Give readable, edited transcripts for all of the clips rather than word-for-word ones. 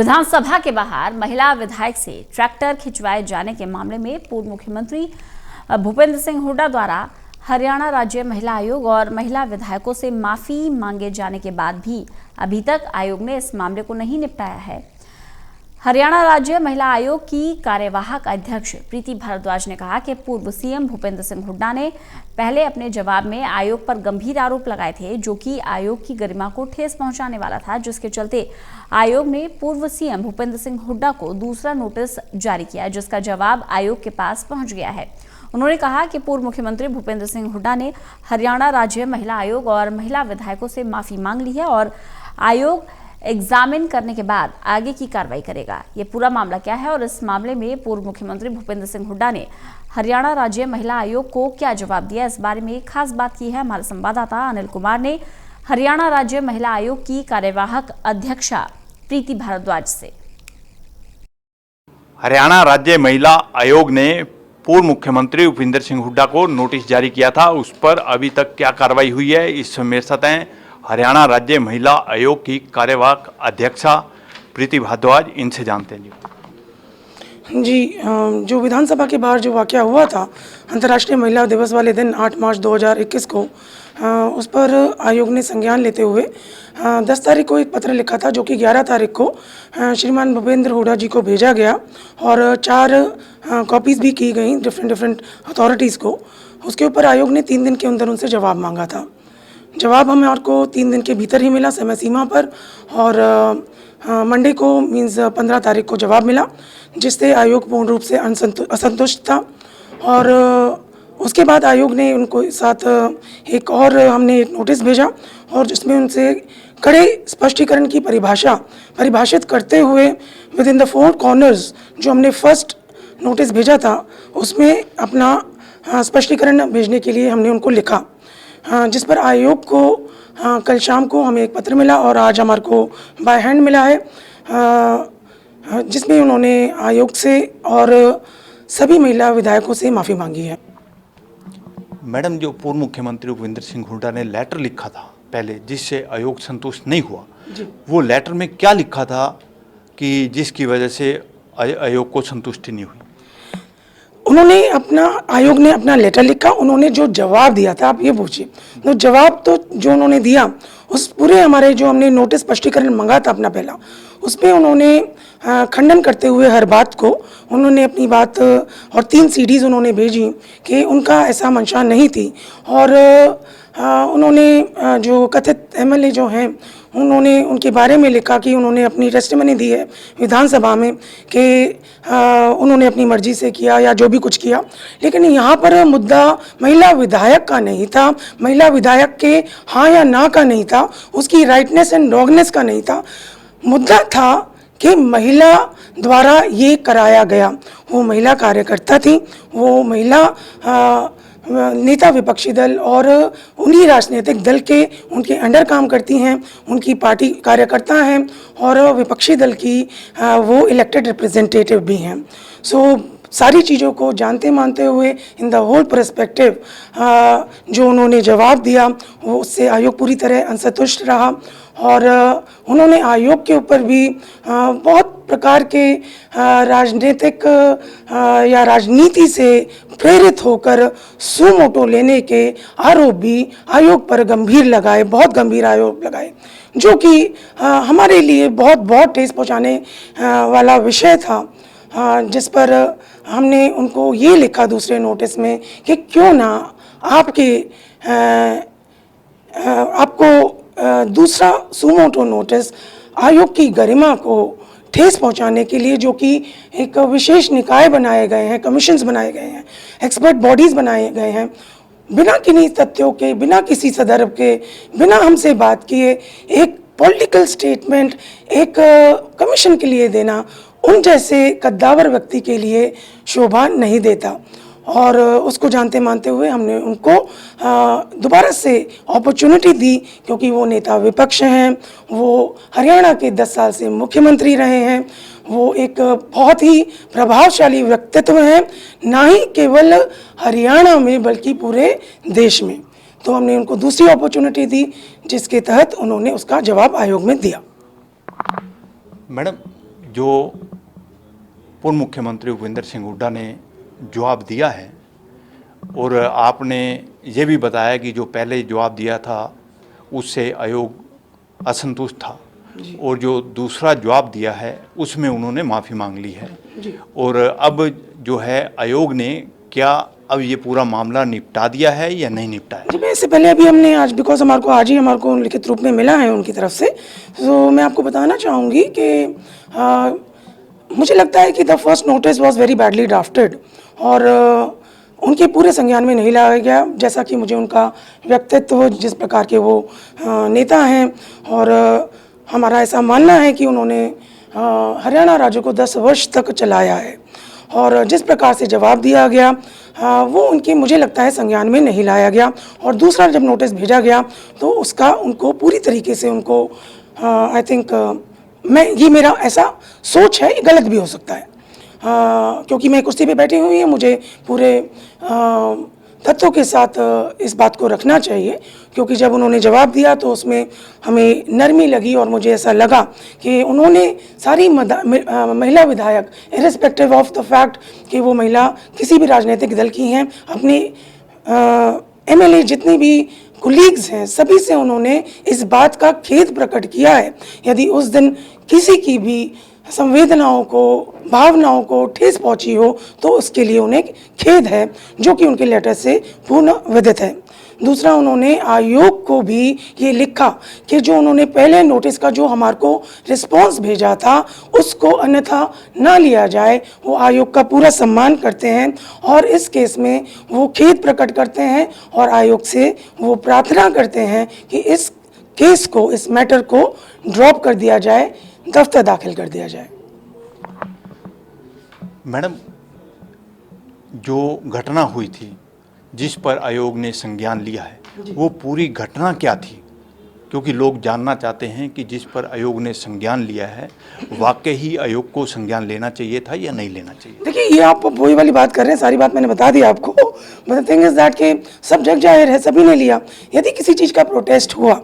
विधानसभा के बाहर महिला विधायक से ट्रैक्टर खिंचवाए जाने के मामले में पूर्व मुख्यमंत्री भूपेंद्र सिंह हुड्डा द्वारा हरियाणा राज्य महिला आयोग और महिला विधायकों से माफी मांगे जाने के बाद भी अभी तक आयोग ने इस मामले को नहीं निपटाया है। हरियाणा राज्य महिला आयोग की कार्यवाहक अध्यक्ष प्रीति भारद्वाज ने कहा कि पूर्व सीएम भूपेंद्र सिंह हुड्डा ने पहले अपने जवाब में आयोग पर गंभीर आरोप लगाए थे, जो कि आयोग की गरिमा को ठेस पहुंचाने वाला था, जिसके चलते आयोग ने पूर्व सीएम भूपेंद्र सिंह हुड्डा को दूसरा नोटिस जारी किया, जिसका जवाब आयोग के पास पहुंच गया है। उन्होंने कहा कि पूर्व मुख्यमंत्री भूपेंद्र सिंह हुड्डा ने हरियाणा राज्य महिला आयोग और महिला विधायकों से माफी मांग ली है और आयोग एग्जामिन करने के बाद आगे की कार्रवाई करेगा। ये पूरा मामला क्या है और इस मामले में पूर्व मुख्यमंत्री भूपेंद्र सिंह हुड्डा ने हरियाणा राज्य महिला आयोग को क्या जवाब दिया, इस बारे में खास बात की है हमारे संवाददाता अनिल कुमार ने हरियाणा राज्य महिला आयोग की कार्यवाहक अध्यक्षा प्रीति भारद्वाज से। हरियाणा राज्य महिला आयोग ने पूर्व मुख्यमंत्री भूपेंद्र सिंह हुड्डा को नोटिस जारी किया था, उस पर अभी तक क्या कार्रवाई हुई है, इस मेरे साथ हैं हरियाणा राज्य महिला आयोग की कार्यवाहक अध्यक्षा प्रीति भारद्वाज, इनसे जानते हैं जी। जो विधानसभा के बाहर जो वाकया हुआ था अंतर्राष्ट्रीय महिला दिवस वाले दिन 8 मार्च 2021 को, उस पर आयोग ने संज्ञान लेते हुए 10 तारीख को एक पत्र लिखा था, जो कि 11 तारीख को श्रीमान भूपेंद्र हुड्डा जी को भेजा गया और 4 कॉपीज़ भी की गई डिफरेंट अथॉरिटीज़ को। उसके ऊपर आयोग ने 3 दिन के अंदर उनसे जवाब मांगा था। जवाब हमें आपको 3 दिन के भीतर ही मिला समय सीमा पर, और मंडे को मीन्स 15 तारीख को जवाब मिला, जिससे आयोग पूर्ण रूप से असंतुष्ट था। और उसके बाद आयोग ने उनको साथ हमने एक नोटिस भेजा और जिसमें उनसे कड़े स्पष्टीकरण की परिभाषित करते हुए विद इन द 4 कॉर्नर्स जो हमने फर्स्ट नोटिस भेजा था, उसमें अपना स्पष्टीकरण भेजने के लिए हमने उनको लिखा, जिस पर आयोग को कल शाम को हमें एक पत्र मिला और आज हमारे को बाय हैंड मिला है, जिसमें उन्होंने आयोग से और सभी महिला विधायकों से माफ़ी मांगी है। मैडम, जो पूर्व मुख्यमंत्री भूपेंद्र सिंह हुड्डा ने लेटर लिखा था पहले, जिससे आयोग संतुष्ट नहीं हुआ, वो लेटर में क्या लिखा था कि जिसकी वजह से आयोग को संतुष्टि नहीं हुई? आयोग ने अपना लेटर लिखा, उन्होंने जो जवाब दिया था, आप ये पूछिए, तो जवाब तो जो उन्होंने दिया उस पूरे हमारे जो हमने नोटिस स्पष्टीकरण मंगा था अपना पहला, उस पर उन्होंने खंडन करते हुए हर बात को उन्होंने अपनी बात और 3 सीडीज़ उन्होंने भेजी कि उनका ऐसा मंशा नहीं थी। और उन्होंने जो कथित एमएलए जो हैं उन्होंने उनके बारे में लिखा कि उन्होंने अपनी टेस्टिमनी दी है विधानसभा में कि उन्होंने अपनी मर्जी से किया या जो भी कुछ किया। लेकिन यहाँ पर मुद्दा महिला विधायक का नहीं था, महिला विधायक के हाँ या ना का नहीं था, उसकी राइटनेस एंड रॉन्गनेस का नहीं था। मुद्दा था कि महिला द्वारा ये कराया गया। वो महिला कार्यकर्ता थी, वो महिला नेता विपक्षी दल और उन्हीं राजनीतिक दल के उनके अंडर काम करती हैं, उनकी पार्टी कार्यकर्ता हैं और विपक्षी दल की वो इलेक्टेड रिप्रेजेंटेटिव भी हैं। सारी चीज़ों को जानते मानते हुए इन द होल पर्सपेक्टिव जो उन्होंने जवाब दिया, वो उससे आयोग पूरी तरह असंतुष्ट रहा और उन्होंने आयोग के ऊपर भी बहुत प्रकार के राजनीतिक या राजनीति से प्रेरित होकर सुमोटो लेने के आरोप भी आयोग पर गंभीर लगाए, बहुत गंभीर आरोप लगाए, जो कि हमारे लिए बहुत ठेस पहुंचाने वाला विषय था, जिस पर हमने उनको ये लिखा दूसरे नोटिस में कि क्यों ना आपको दूसरा सुमोटो नोटिस आयोग की गरिमा को ठेस पहुंचाने के लिए, जो कि एक विशेष निकाय बनाए गए हैं, कमीशंस बनाए गए हैं, एक्सपर्ट बॉडीज़ बनाए गए हैं, बिना किन्हीं तथ्यों के, बिना किसी संदर्भ के, बिना हमसे बात किए एक पॉलिटिकल स्टेटमेंट एक कमीशन के लिए देना उन जैसे कद्दावर व्यक्ति के लिए शोभा नहीं देता। और उसको जानते मानते हुए हमने उनको दोबारा से अपॉर्चुनिटी दी, क्योंकि वो नेता विपक्ष हैं, वो हरियाणा के 10 साल से मुख्यमंत्री रहे हैं, वो एक बहुत ही प्रभावशाली व्यक्तित्व हैं, ना ही केवल हरियाणा में बल्कि पूरे देश में। तो हमने उनको दूसरी अपॉर्चुनिटी दी, जिसके तहत उन्होंने उसका जवाब आयोग में दिया। मैडम, जो पूर्व मुख्यमंत्री भूपेंद्र सिंह हुड्डा ने जवाब दिया है, और आपने ये भी बताया कि जो पहले जवाब दिया था उससे आयोग असंतुष्ट था, और जो दूसरा जवाब दिया है उसमें उन्होंने माफ़ी मांग ली है। और अब जो है आयोग ने क्या अब ये पूरा मामला निपटा दिया है या नहीं निपटा है? जी, मैं इससे पहले अभी हमने आज बिकॉज आज ही हमारे को लिखित रूप में मिला है उनकी तरफ से, तो मैं आपको बताना चाहूँगी कि मुझे लगता है कि the first notice was very badly drafted और उनके पूरे संज्ञान में नहीं लाया गया। जैसा कि मुझे उनका व्यक्तित्व, जिस प्रकार के वो नेता हैं, और हमारा ऐसा मानना है कि उन्होंने हरियाणा राज्य को 10 वर्ष तक चलाया है, और जिस प्रकार से जवाब दिया गया वो उनके, मुझे लगता है, संज्ञान में नहीं लाया गया। और दूसरा, जब नोटिस भेजा गया तो उसका उनको पूरी तरीके से उनको आई थिंक ये मेरा ऐसा सोच है, गलत भी हो सकता है, क्योंकि मैं कुर्सी पे बैठी हुई है, मुझे पूरे तथ्यों के साथ इस बात को रखना चाहिए, क्योंकि जब उन्होंने जवाब दिया तो उसमें हमें नरमी लगी और मुझे ऐसा लगा कि उन्होंने सारी महिला विधायक, इर्रिस्पेक्टिव ऑफ द फैक्ट कि वो महिला किसी भी राजनीतिक दल की हैं, अपने एमएलए जितने भी कुलीग्स हैं सभी से उन्होंने इस बात का खेद प्रकट किया है। यदि उस दिन किसी की भी संवेदनाओं को, भावनाओं को ठेस पहुंची हो तो उसके लिए उन्हें खेद है, जो कि उनके लेटर से पूर्ण विदित है। दूसरा, उन्होंने आयोग को भी ये लिखा कि जो उन्होंने पहले नोटिस का जो हमारे को रिस्पॉन्स भेजा था उसको अन्यथा ना लिया जाए। वो आयोग का पूरा सम्मान करते हैं और इस केस में वो खेद प्रकट करते हैं और आयोग से वो प्रार्थना करते हैं कि इस केस को, इस मैटर को ड्रॉप कर दिया जाए, दफ्तर दाखिल कर दिया जाए। मैडम, जो घटना हुई थी जिस पर आयोग ने संज्ञान लिया है, वो पूरी घटना क्या थी? क्योंकि लोग जानना चाहते हैं कि जिस पर आयोग ने संज्ञान लिया है वाकई ही आयोग को संज्ञान लेना चाहिए था या नहीं लेना चाहिए? देखिए, ये आप वही वाली बात कर रहे हैं, सारी बात मैंने बता दी आपको। But the thing is that कि सब जग जाहिर है, सभी ने लिया। यदि किसी चीज़ का प्रोटेस्ट हुआ,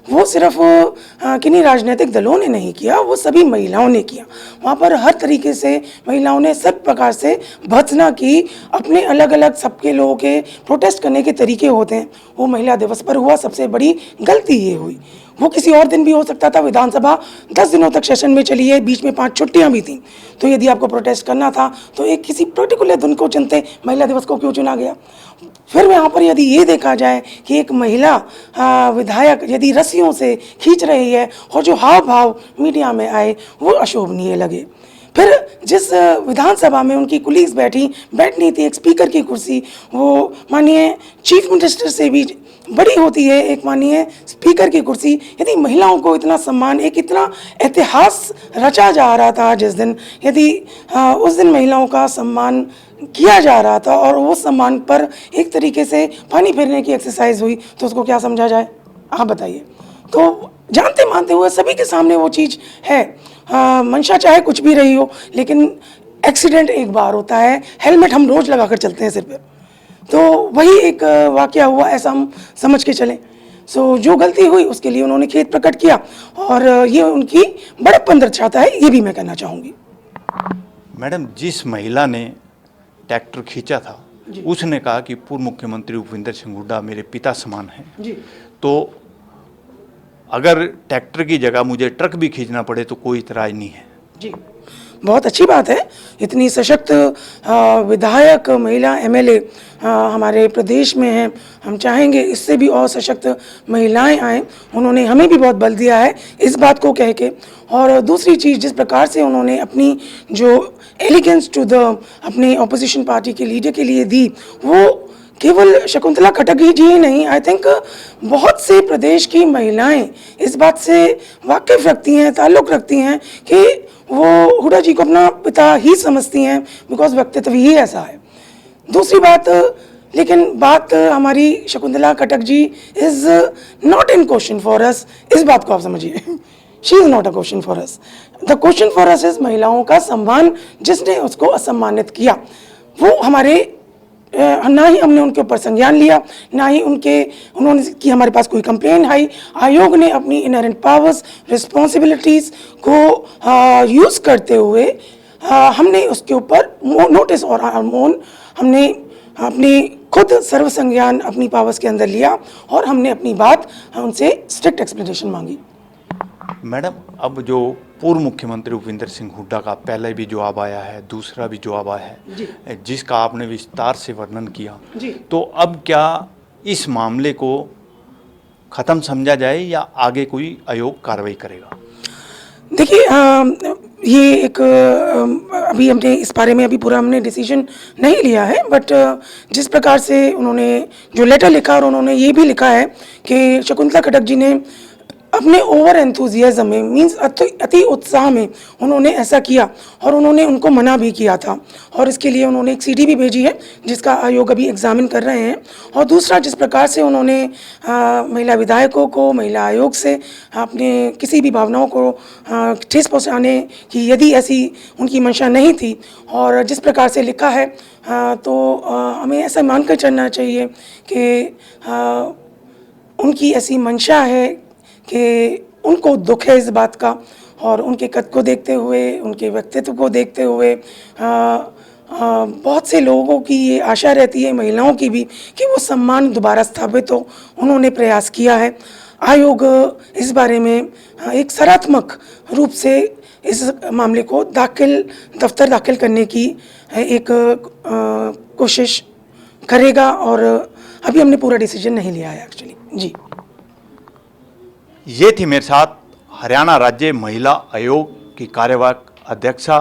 वो सिर्फ किन्हीं राजनीतिक दलों ने नहीं किया, वो सभी महिलाओं ने किया। वहाँ पर हर तरीके से महिलाओं ने सब प्रकार से भर्त्सना की। अपने अलग अलग सबके लोगों के प्रोटेस्ट करने के तरीके होते हैं। वो महिला दिवस पर हुआ, सबसे बड़ी गलती ये हुई। वो किसी और दिन भी हो सकता था। विधानसभा 10 दिनों तक सेशन में चली है, बीच में 5 छुट्टियां भी थीं। तो यदि आपको प्रोटेस्ट करना था तो एक किसी पर्टिकुलर दिन को चुनते, महिला दिवस को क्यों चुना गया? फिर यहाँ पर यदि ये देखा जाए कि एक महिला विधायक यदि रस्सियों से खींच रही है और जो हाव भाव मीडिया में आए वो अशोभनीय लगे। फिर जिस विधानसभा में उनकी कुलीग्स बैठनी थी, एक स्पीकर की कुर्सी, वो माननीय चीफ मिनिस्टर से भी बड़ी होती है एक माननीय स्पीकर की कुर्सी। यदि महिलाओं को इतना सम्मान, एक इतना इतिहास रचा जा रहा था जिस दिन, यदि उस दिन महिलाओं का सम्मान किया जा रहा था और वो सम्मान पर एक तरीके से पानी फेरने की एक्सरसाइज हुई, तो उसको क्या समझा जाए? आप बताइए। तो जानते मानते हुए सभी के सामने वो चीज़ है। मंशा चाहे कुछ भी रही हो, लेकिन एक्सीडेंट एक बार होता है। हेलमेट हम रोज लगाकर चलते हैं सिर पे, तो वही एक वाकया हुआ, ऐसा हम समझ के चलें। जो गलती हुई उसके लिए उन्होंने खेद प्रकट किया और ये उनकी बड़प्पन दर्शाता है, ये भी मैं कहना चाहूँगी। मैडम, जिस महिला ने ट्रैक्टर खींचा था उसने कहा कि पूर्व मुख्यमंत्री भूपेंद्र सिंह हुड्डा मेरे पिता समान हैं। तो अगर ट्रैक्टर की जगह मुझे ट्रक भी खींचना पड़े तो कोई इतराज नहीं है। जी, बहुत अच्छी बात है। इतनी सशक्त विधायक महिला एमएलए हमारे प्रदेश में हैं। हम चाहेंगे इससे भी और सशक्त महिलाएं आएँ। उन्होंने हमें भी बहुत बल दिया है इस बात को कह के। और दूसरी चीज़, जिस प्रकार से उन्होंने अपनी जो एलिगेंस टू द अपने ऑपोजिशन पार्टी के लीडर के लिए दी, वो केवल शकुंतला खट्टक जी ही नहीं, आई थिंक बहुत से प्रदेश की महिलाएं इस बात से वाकिफ रखती हैं, ताल्लुक़ रखती हैं कि वो हुड्डा जी को अपना पिता ही समझती हैं, बिकॉज व्यक्तित्व ही ऐसा है। दूसरी बात, लेकिन बात हमारी Shakuntala Khattak ji is not in question for us. इस बात को आप समझिए, she is not a question for us. The question for us is महिलाओं का सम्मान। जिसने उसको असम्मानित किया वो हमारे ना ही हमने उनके ऊपर संज्ञान लिया, ना ही उन्होंने कि हमारे पास कोई कंप्लेन आई। आयोग ने अपनी इनहेरेंट पावर्स, रिस्पॉन्सिबिलिटीज़ को यूज़ करते हुए हमने उसके ऊपर नोटिस और हमने अपनी खुद सर्व संज्ञान अपनी पावर्स के अंदर लिया और हमने अपनी बात उनसे स्ट्रिक्ट एक्सप्लेनेशन मांगी। मैडम, अब जो पूर्व मुख्यमंत्री भूपेंद्र सिंह हुड्डा का पहले भी जवाब आया है, दूसरा भी जवाब आया है, जिसका आपने विस्तार से वर्णन किया, तो अब क्या इस मामले को ख़त्म समझा जाए या आगे कोई आयोग कार्रवाई करेगा? देखिए, ये एक अभी हमने इस बारे में अभी पूरा हमने डिसीजन नहीं लिया है, बट जिस प्रकार से उन्होंने जो लेटर लिखा और उन्होंने ये भी लिखा है कि शकुंतला खट्टक जी ने अपने ओवर एंथुजियाज्म में मीन्स अति उत्साह में उन्होंने ऐसा किया और उन्होंने उनको मना भी किया था और इसके लिए उन्होंने एक सीडी भी भेजी है जिसका आयोग अभी एग्जामिन कर रहे हैं। और दूसरा, जिस प्रकार से उन्होंने महिला विधायकों को महिला आयोग से अपने किसी भी भावनाओं को ठेस पहुँचाने की यदि ऐसी उनकी मंशा नहीं थी और जिस प्रकार से लिखा है, तो हमें ऐसा मानकर चलना चाहिए कि उनकी ऐसी मंशा है कि उनको दुख है इस बात का और उनके कद को देखते हुए, उनके व्यक्तित्व को देखते हुए बहुत से लोगों की ये आशा रहती है, महिलाओं की भी, कि वो सम्मान दोबारा स्थापित हो। उन्होंने प्रयास किया है। आयोग इस बारे में एक सकारात्मक रूप से इस मामले को दफ्तर दाखिल करने की एक कोशिश करेगा और अभी हमने पूरा डिसीजन नहीं लिया है एक्चुअली। जी, ये थी मेरे साथ हरियाणा राज्य महिला आयोग की कार्यवाहक अध्यक्षा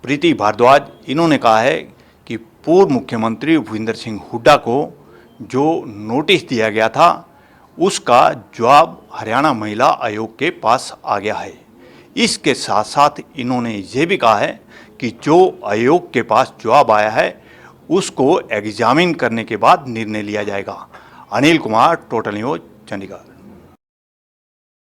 प्रीति भारद्वाज। इन्होंने कहा है कि पूर्व मुख्यमंत्री भूपेंद्र सिंह हुड्डा को जो नोटिस दिया गया था उसका जवाब हरियाणा महिला आयोग के पास आ गया है। इसके साथ साथ इन्होंने ये भी कहा है कि जो आयोग के पास जवाब आया है उसको एग्जामिन करने के बाद निर्णय लिया जाएगा। Anil Kumar, total news, Chandigarh.